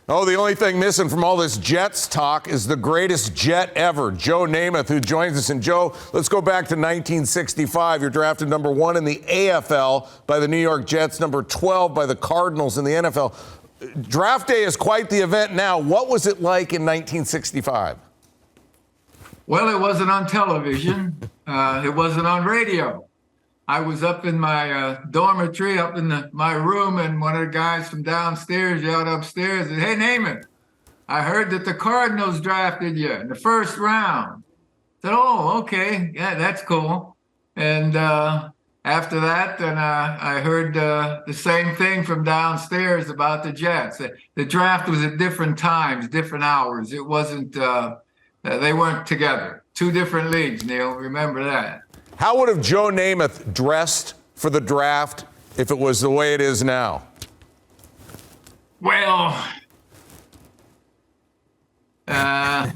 Oh, the only thing missing from all this Jets talk is the greatest Jet ever, Joe Namath, who joins us. And Joe, let's go back to 1965. You're drafted number 1 in the AFL by the New York Jets, number 12 by the Cardinals in the NFL. Draft day is quite the event now. What was it like in 1965? Well, it wasn't on television. It wasn't on radio. I was up in my dormitory, up in my room, and one of the guys from downstairs yelled upstairs, and, "Hey, Namath, I heard that the Cardinals drafted you in the first round." I said, "Oh, okay, yeah, that's cool." And after that, then I heard the same thing from downstairs about the Jets. The draft was at different times, different hours. It wasn't, they weren't together. 2 different leagues, Neil, remember that. How would have Joe Namath dressed for the draft if it was the way it is now? Well, those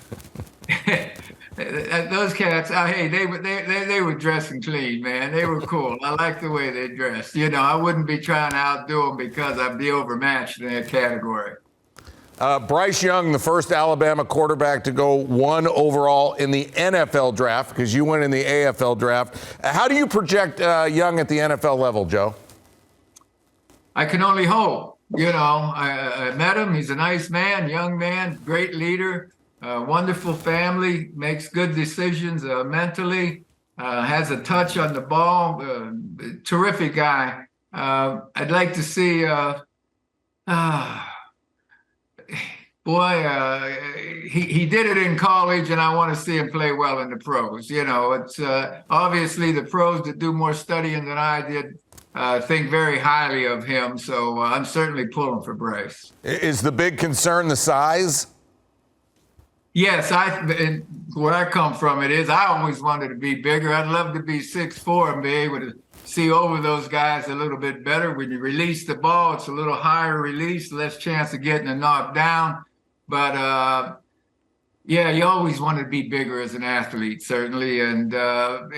cats, hey, they were dressing clean, man. They were cool. I like the way they dressed. You know, I wouldn't be trying to outdo them because I'd be overmatched in that category. Bryce Young, the first Alabama quarterback to go 1 overall in the NFL draft, because you went in the AFL draft. How do you project Young at the NFL level, Joe? I can only hope. You know, I met him. He's a nice man, young man, great leader, wonderful family, makes good decisions mentally, has a touch on the ball, terrific guy. I'd like to see he did it in college, and I want to see him play well in the pros. You know, it's obviously the pros that do more studying than I did think very highly of him. So I'm certainly pulling for Bryce. Is the big concern the size? Yes, where I come from, it is. I always wanted to be bigger. I'd love to be 6'4" and be able to see over those guys a little bit better. When you release the ball, it's a little higher release, less chance of getting a knock down. But yeah, you always want to be bigger as an athlete, certainly. And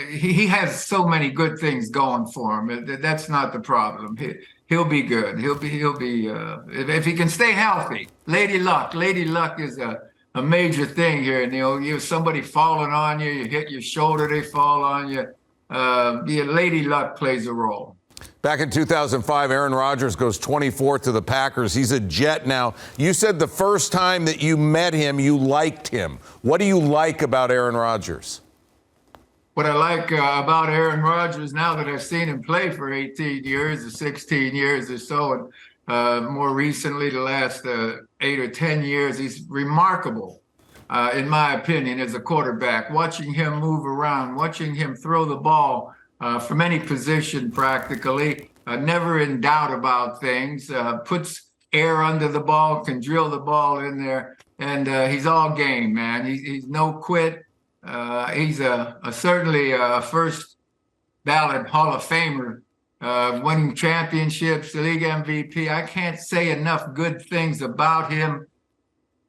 he has so many good things going for him. That's not the problem. He'll be good. He'll be if he can stay healthy. Lady luck is a major thing here. You know, you somebody falling on you, you hit your shoulder, they fall on you. Lady luck plays a role. Back in 2005, Aaron Rodgers goes 24th to the Packers. He's a Jet now. You said the first time that you met him, you liked him. What do you like about Aaron Rodgers? What I like about Aaron Rodgers, now that I've seen him play for 18 years or 16 years or so, and more recently the last 8 or 10 years, he's remarkable. In my opinion, as a quarterback, watching him move around, watching him throw the ball from any position practically, never in doubt about things, puts air under the ball, can drill the ball in there, and he's all game, man. He's no quit. He's certainly a first ballot Hall of Famer, winning championships, the league MVP. I can't say enough good things about him.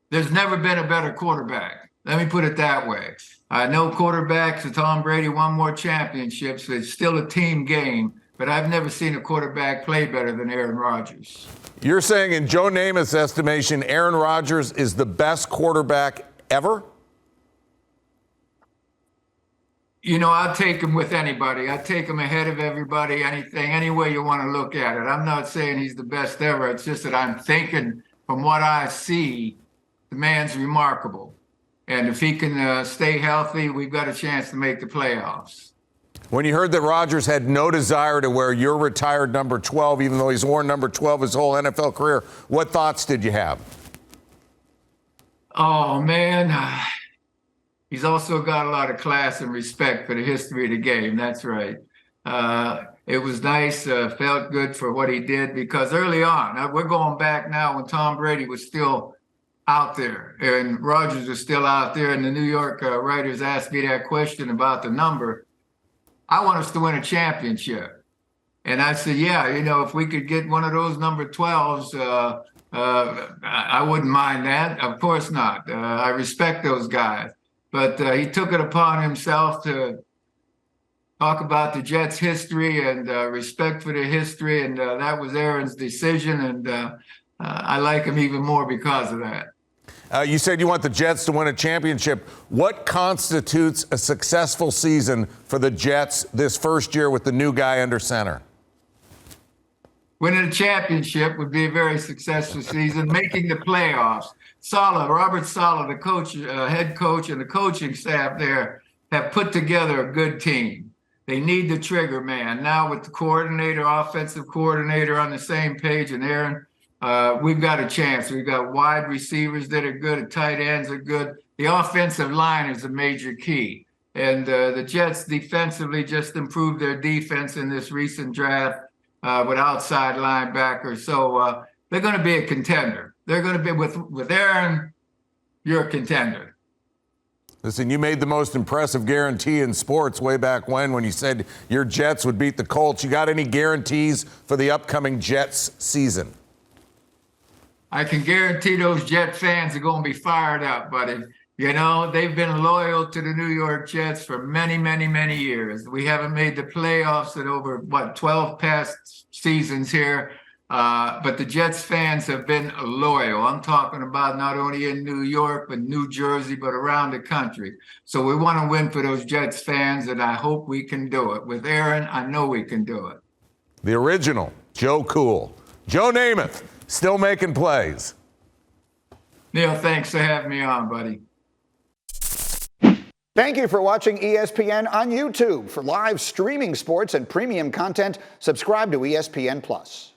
There's never been a better quarterback. Let me put it that way. I know quarterbacks, Tom Brady won more championships. It's still a team game, but I've never seen a quarterback play better than Aaron Rodgers. You're saying, in Joe Namath's estimation, Aaron Rodgers is the best quarterback ever? You know, I'll take him with anybody. I'll take him ahead of everybody, anything, any way you want to look at it. I'm not saying he's the best ever. It's just that I'm thinking, from what I see, the man's remarkable. And if he can stay healthy, we've got a chance to make the playoffs. When you heard that Rodgers had no desire to wear your retired number 12, even though he's worn number 12 his whole NFL career, what thoughts did you have? Oh, man. He's also got a lot of class and respect for the history of the game. That's right. It was nice, felt good for what he did, because early on, we're going back now when Tom Brady was still out there and Rodgers was still out there, and the New York writers asked me that question about the number. I want us to win a championship. And I said, yeah, you know, if we could get one of those number 12s, I wouldn't mind that. Of course not. I respect those guys. But he took it upon himself to talk about the Jets' history and respect for their history. And that was Aaron's decision. And I like him even more because of that. You said you want the Jets to win a championship. What constitutes a successful season for the Jets this first year with the new guy under center? Winning a championship would be a very successful season. Making the playoffs. Robert Saleh, the coach, head coach, and the coaching staff there have put together a good team. They need the trigger man. Now with the coordinator, offensive coordinator on the same page, and Aaron, we've got a chance. We've got wide receivers that are good, and tight ends are good. The offensive line is a major key. And the Jets defensively just improved their defense in this recent draft with outside linebackers. So they're going to be a contender. They're going to be with Aaron, you're a contender. Listen, you made the most impressive guarantee in sports way back when you said your Jets would beat the Colts. You got any guarantees for the upcoming Jets season? I can guarantee those Jet fans are going to be fired up, buddy. You know, they've been loyal to the New York Jets for many, many, many years. We haven't made the playoffs in over, 12 past seasons here. But the Jets fans have been loyal. I'm talking about not only in New York, but New Jersey, but around the country. So we want to win for those Jets fans, and I hope we can do it. With Aaron, I know we can do it. The original Joe Cool. Joe Namath, still making plays. Neil, thanks for having me on, buddy. Thank you for watching ESPN on YouTube. For live streaming sports and premium content, subscribe to ESPN+.